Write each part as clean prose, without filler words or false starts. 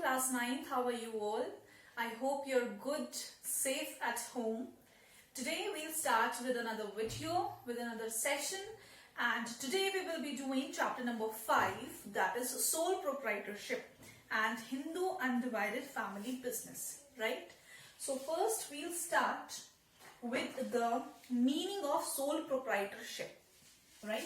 class 9th. How are you all? I hope you're good, safe at home. Today we'll start with another video, with another session, and today we will be doing chapter number 5, that is sole proprietorship and Hindu undivided family business, right? So first we'll start with the meaning of sole proprietorship, right?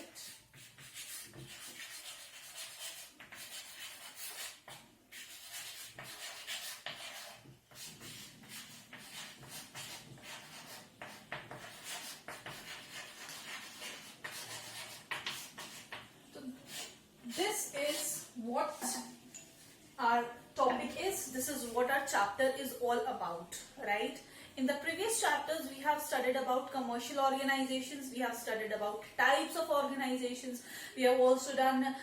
This is what our topic is. This is what our chapter is all about, right? In the previous chapters, we have studied about commercial organizations. We have studied about types of organizations. We have also done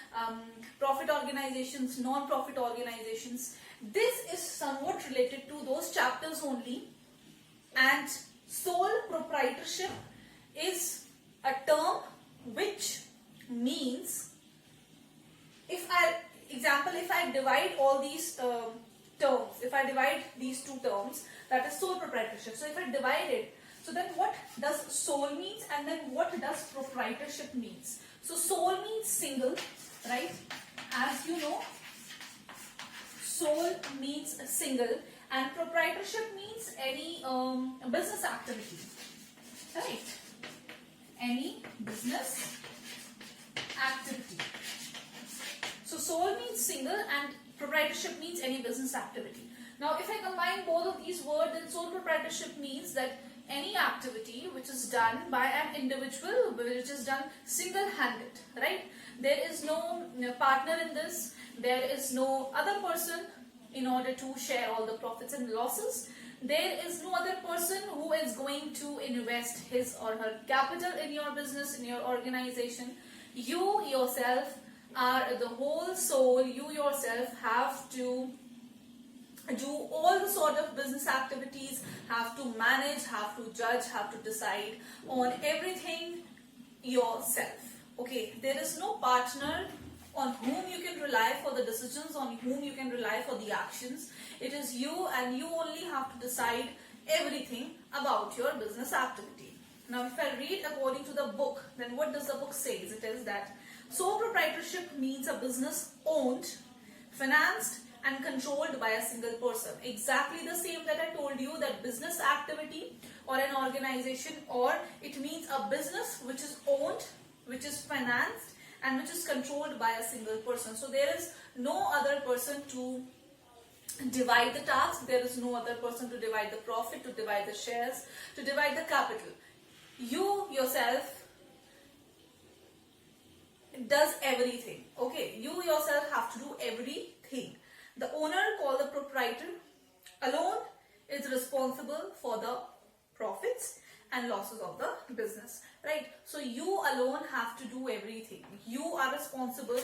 profit organizations, non-profit organizations. This is somewhat related to those chapters only. And sole proprietorship is a term which means, if I divide all these terms, if I divide these two terms, that is sole proprietorship. So if I divide it, so then what does sole means and then what does proprietorship means? So sole means single, right? As you know, sole means single and proprietorship means any business activity, right? Any business activity. So sole means single and proprietorship means any business activity. Now if I combine both of these words, then sole proprietorship means that any activity which is done by an individual, which is done single-handed, right? There is no partner in this, there is no other person in order to share all the profits and losses. There is no other person who is going to invest his or her capital in your business, in your organization. You yourself are the whole soul. You yourself have to do all the sort of business activities, have to manage, have to judge, have to decide on everything yourself. Okay, there is no partner on whom you can rely for the decisions, on whom you can rely for the actions. It is you, and you only have to decide everything about your business activity. Now if I read according to the book, then what does the book say? It is that sole proprietorship means a business owned, financed and controlled by a single person. Exactly the same that I told you, that business activity or an organization, or it means a business which is owned, which is financed and which is controlled by a single person. So there is no other person to divide the task, there is no other person to divide the profit, to divide the shares, to divide the capital. You yourself does everything. Okay, you yourself have to do everything. The owner, called the proprietor, alone is responsible for the profits and losses of the business, right? So you alone have to do everything. You are responsible.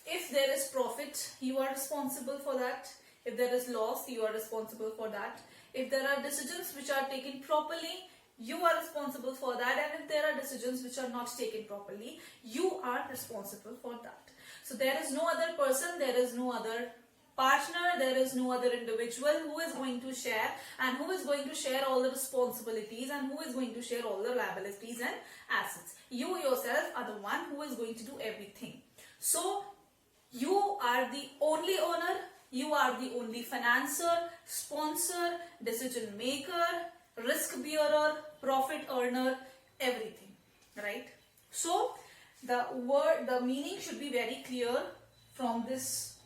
If there is profit, you are responsible for that. If there is loss, you are responsible for that. If there are decisions which are taken properly, you are responsible for that, and if there are decisions which are not taken properly, you are responsible for that. So there is no other person, there is no other partner, there is no other individual who is going to share, and who is going to share all the responsibilities, and who is going to share all the liabilities and assets. You yourself are the one who is going to do everything. So you are the only owner, you are the only financer, sponsor, decision maker, risk bearer, profit earner, everything, right? So the meaning should be very clear from this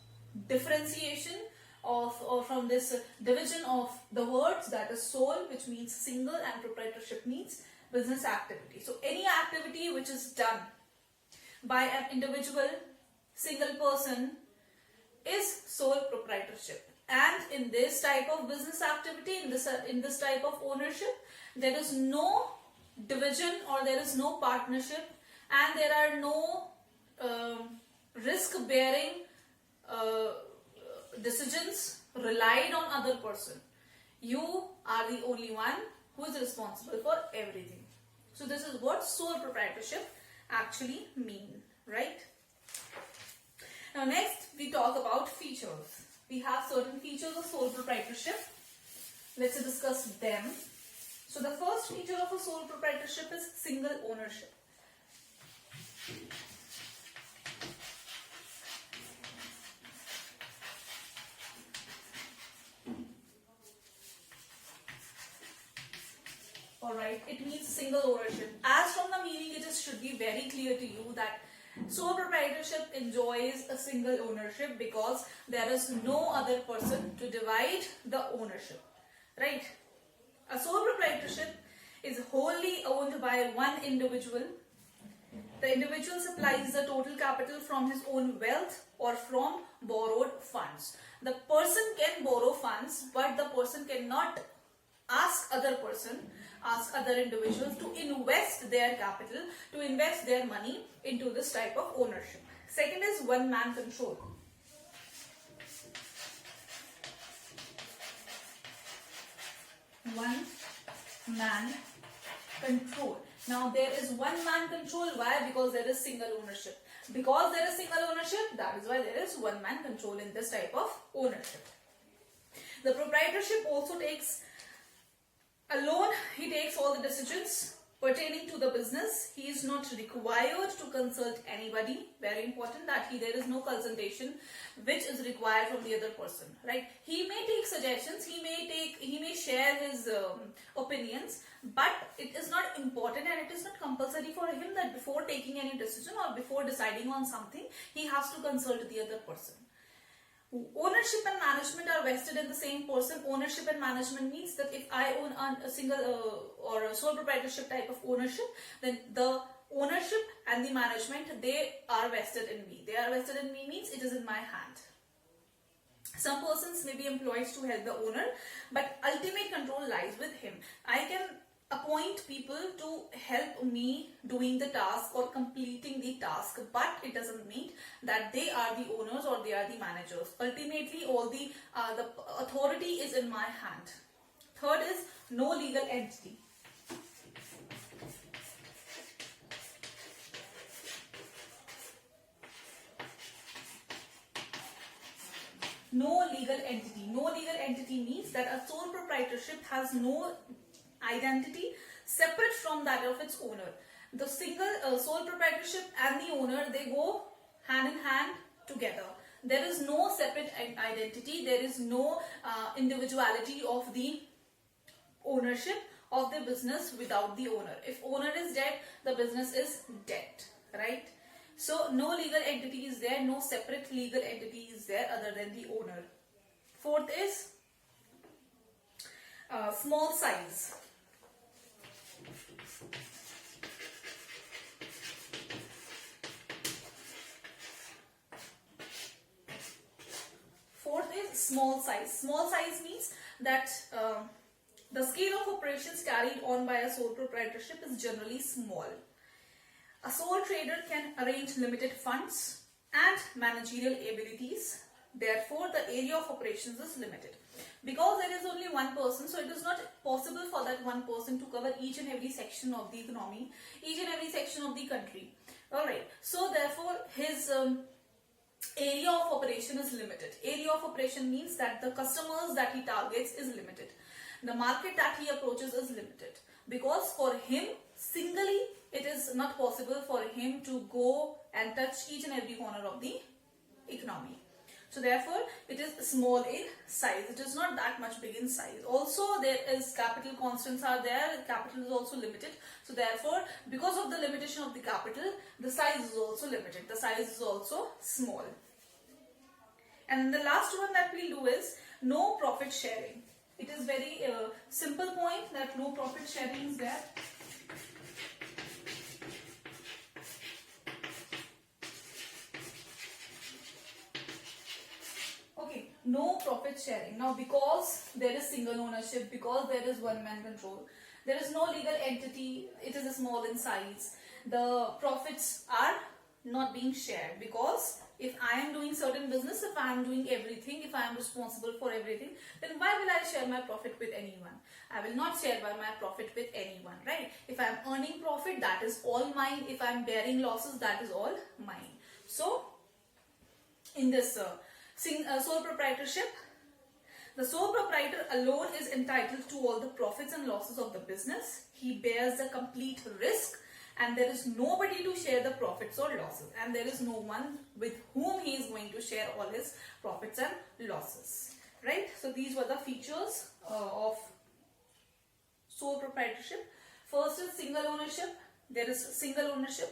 differentiation of, or from this division of the words, that is sole, which means single, and proprietorship means business activity. So any activity which is done by an individual, single person, is sole proprietorship. And in this type of business activity, in this type of ownership, there is no division or there is no partnership, and there are no risk-bearing decisions relied on other person. You are the only one who is responsible for everything. So this is what sole proprietorship actually mean, right? Now next we talk about features. we have certain features of sole proprietorship. Let's discuss them. So the first feature of a sole proprietorship is single ownership. Alright, it means single ownership. As from the meaning, it should be very clear to you that sole proprietorship enjoys a single ownership because there is no other person to divide the ownership. Right? A sole proprietorship is wholly owned by one individual. The individual supplies the total capital from his own wealth or from borrowed funds. The person can borrow funds, but the person cannot ask other individuals to invest their capital, to invest their money into this type of ownership. Second is one man control. One man control. Now there is one man control. Why? Because there is single ownership. Because there is single ownership, that is why there is one man control in this type of ownership. The proprietorship also takes alone, he takes all the decisions pertaining to the business. He is not required to consult anybody. Very important that there is no consultation which is required from the other person, right? He may take suggestions, he may share his opinions, but it is not important and it is not compulsory for him that before taking any decision or before deciding on something, he has to consult the other person. Ownership and management are vested in the same person. Ownership and management means that if I own a single or a sole proprietorship type of ownership, then the ownership and the management, they are vested in me. They are vested in me means it is in my hand. Some persons may be employed to help the owner, but ultimate control lies with him. I can appoint people to help me doing the task or completing the task, but it doesn't mean that they are the owners or they are the managers. Ultimately, all the authority is in my hand. Third is no legal entity. No legal entity. No legal entity means that a sole proprietorship has no identity separate from that of its owner. The single sole proprietorship and the owner, they go hand in hand together. There is no separate identity. There is no individuality of the ownership of the business without the owner. If owner is dead, the business is dead, right? So no legal entity is there, no separate legal entity is there other than the owner. Fourth is small size. Fourth is small size. Small size means that the scale of operations carried on by a sole proprietorship is generally small. A sole trader can arrange limited funds and managerial abilities. Therefore, the area of operations is limited. Because there is only one person, so it is not possible for that one person to cover each and every section of the economy, each and every section of the country. Alright, so therefore his area of operation is limited. Area of operation means that the customers that he targets is limited. The market that he approaches is limited. Because for him, singly, it is not possible for him to go and touch each and every corner of the economy. So therefore, it is small in size. It is not that much big in size. Also, there is capital constants are there. Capital is also limited. So therefore, because of the limitation of the capital, the size is also limited. The size is also small. And the last one that we'll do is no profit sharing. It is very simple point that no profit sharing is there. No profit sharing. Now, because there is single ownership, because there is one man control, there is no legal entity, it is small in size, the profits are not being shared. Because if I am doing certain business, if I am doing everything, if I am responsible for everything, then why will I share my profit with anyone? I will not share my profit with anyone, right? If I am earning profit, that is all mine. If I am bearing losses, that is all mine. So, in this Sole proprietorship. The sole proprietor alone is entitled to all the profits and losses of the business. He bears the complete risk, and there is nobody to share the profits or losses, and there is no one with whom he is going to share all his profits and losses. Right? So these were the features of sole proprietorship. First is single ownership. There is single ownership.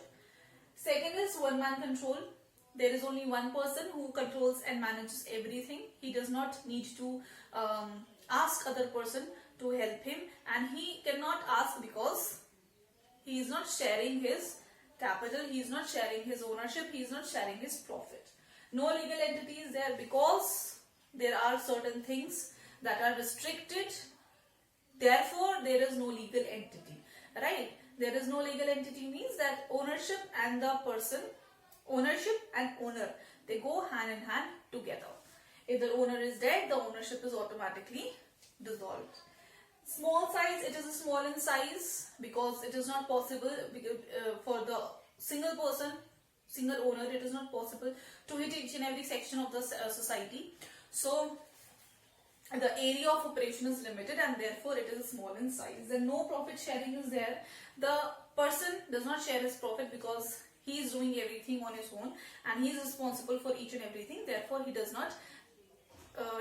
Second is one man control. There is only one person who controls and manages everything. He does not need to ask other person to help him, and he cannot ask because he is not sharing his capital, he is not sharing his ownership, he is not sharing his profit. No legal entity is there because there are certain things that are restricted. Therefore, there is no legal entity. Right? There is no legal entity means that ownership and the person, ownership and owner, they go hand in hand together. If the owner is dead, the ownership is automatically dissolved. Small size, it is small in size because it is not possible for the single person, single owner, it is not possible to hit each and every section of the society. So the area of operation is limited, and therefore it is small in size. Then no profit sharing is there. The person does not share his profit because he is doing everything on his own and he is responsible for each and everything. Therefore he does not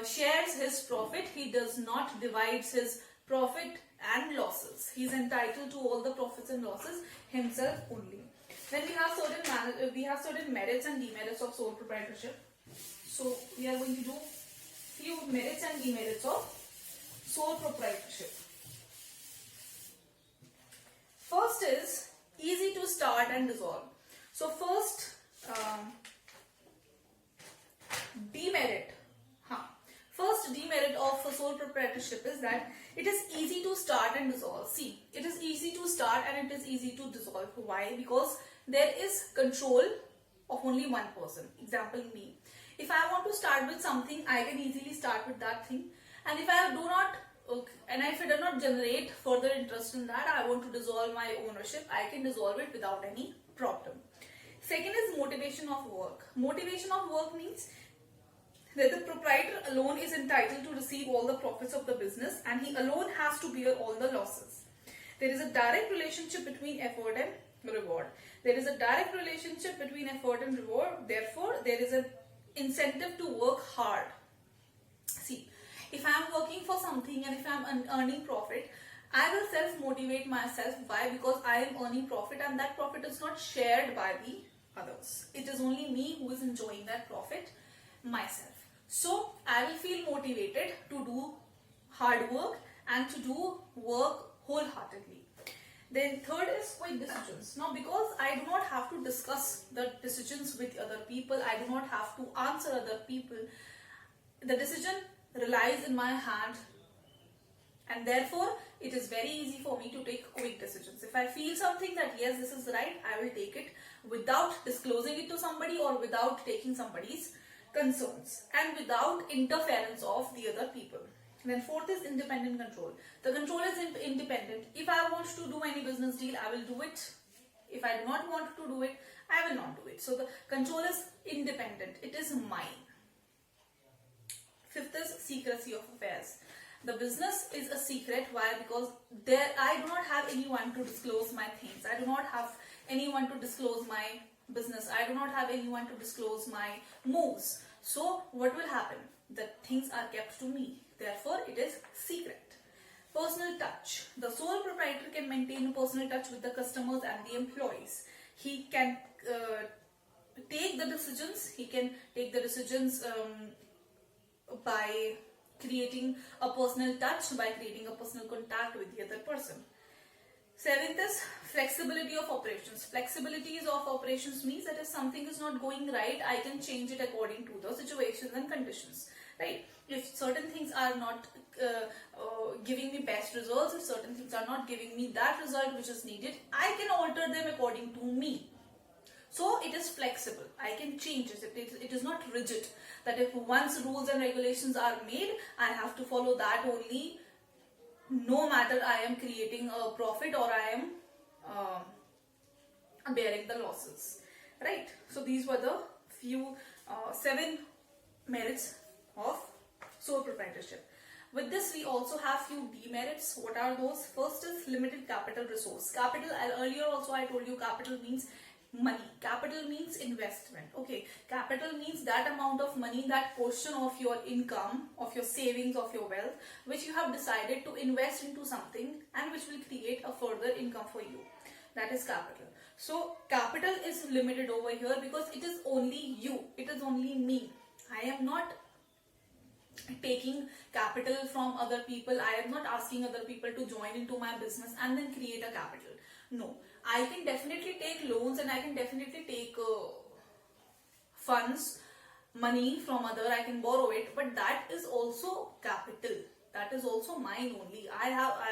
shares his profit. He does not divides his profit and losses. He is entitled to all the profits and losses himself only. Then we have certain merits and demerits of sole proprietorship. So we are going to do few merits and demerits of sole proprietorship. First is easy to start and dissolve. So first demerit. First demerit of sole proprietorship is that it is easy to start and dissolve. See, it is easy to start and it is easy to dissolve. Why? Because there is control of only one person. Example, me. If I want to start with something, I can easily start with that thing. And if I do not, and if it does not generate further interest in that, I want to dissolve my ownership, I can dissolve it without any problem. Second is motivation of work. Motivation of work means that the proprietor alone is entitled to receive all the profits of the business and he alone has to bear all the losses. There is a direct relationship between effort and reward. There is a direct relationship between effort and reward. Therefore, there is an incentive to work hard. See, if I am working for something and if I am earning profit, I will self-motivate myself. Why? Because I am earning profit and that profit is not shared by the others. It is only me who is enjoying that profit myself. So, I will feel motivated to do hard work and to do work wholeheartedly. Then third is quick decisions. Now, because I do not have to discuss the decisions with other people, I do not have to answer other people, the decision relies in my hand, and therefore it is very easy for me to take quick decisions. If I feel something that yes, this is right, I will take it without disclosing it to somebody or without taking somebody's concerns and without interference of the other people. Then fourth is independent control. The control is independent. If I want to do any business deal, I will do it. If I do not want to do it, I will not do it. So the control is independent. It is mine. Fifth is secrecy of affairs. The business is a secret. Why? Because I do not have anyone to disclose my things. I do not have anyone to disclose my business. I do not have anyone to disclose my moves. So what will happen? The things are kept to me. Therefore, it is secret. Personal touch. The sole proprietor can maintain a personal touch with the customers and the employees. He can take the decisions. He can take the decisions by creating a personal touch, by creating a personal contact with the other person. Seventh is flexibility of operations. Flexibility of operations means that if something is not going right, I can change it according to the situations and conditions. Right? If certain things are not giving me best results, if certain things are not giving me that result which is needed, I can alter them according to me. So it is flexible. I can change it. It is not rigid. That if once rules and regulations are made, I have to follow that only, no matter I am creating a profit or I am bearing the losses. Right? So these were the few 7 merits of sole proprietorship. With this, we also have few demerits. What are those? First is limited capital resource. Capital, earlier also I told you, capital means money. Capital means investment. Okay, capital means that amount of money, that portion of your income, of your savings, of your wealth, which you have decided to invest into something and which will create a further income for you. That is capital. So capital is limited over here because it is only you, it is only me. I am not taking capital from other people. I am not asking other people to join into my business and then create a capital. No, I can definitely take loans and I can definitely take funds, money from other. I can borrow it, but that is also capital. That is also mine only.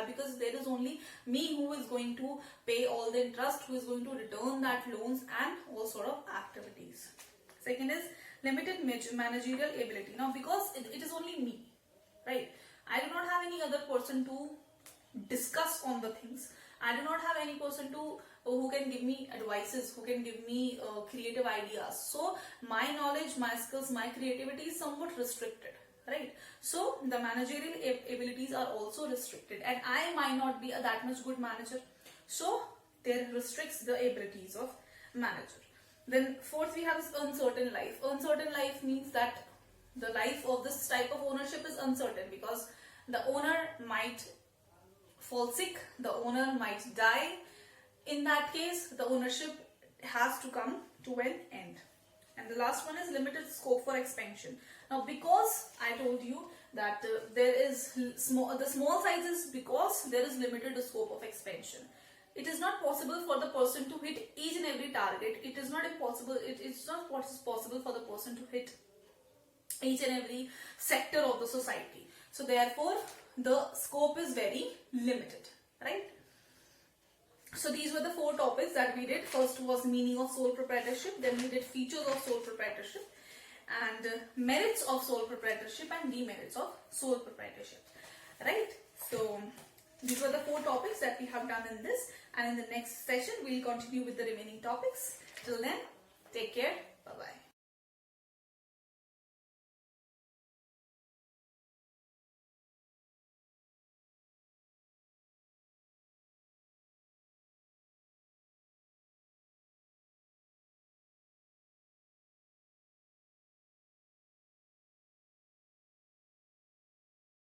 Because there is only me who is going to pay all the interest, who is going to return that loans and all sort of activities. Second is limited managerial ability. Now, because it is only me, right? I do not have any other person to discuss on the things. I do not have any person who can give me advices, who can give me creative ideas. So my knowledge, my skills, my creativity is somewhat restricted, right? So the managerial abilities are also restricted, and I might not be that much good manager. So there restricts the abilities of manager. Then fourth, we have this uncertain life. Uncertain life means that the life of this type of ownership is uncertain because the owner might fall sick, the owner might die. In that case, the ownership has to come to an end. And the last one is limited scope for expansion. Now, because I told you that there is the small sizes, because there is limited scope of expansion. It is not possible for the person to hit each and every target. It is not impossible. It's not possible for the person to hit each and every sector of the society. So therefore, the scope is very limited, right? So these were the four topics that we did. First was meaning of sole proprietorship. Then we did features of sole proprietorship and merits of sole proprietorship and demerits of sole proprietorship, right? So these were the four topics that we have done in this, and in the next session we'll continue with the remaining topics. Till then, take care. Bye bye.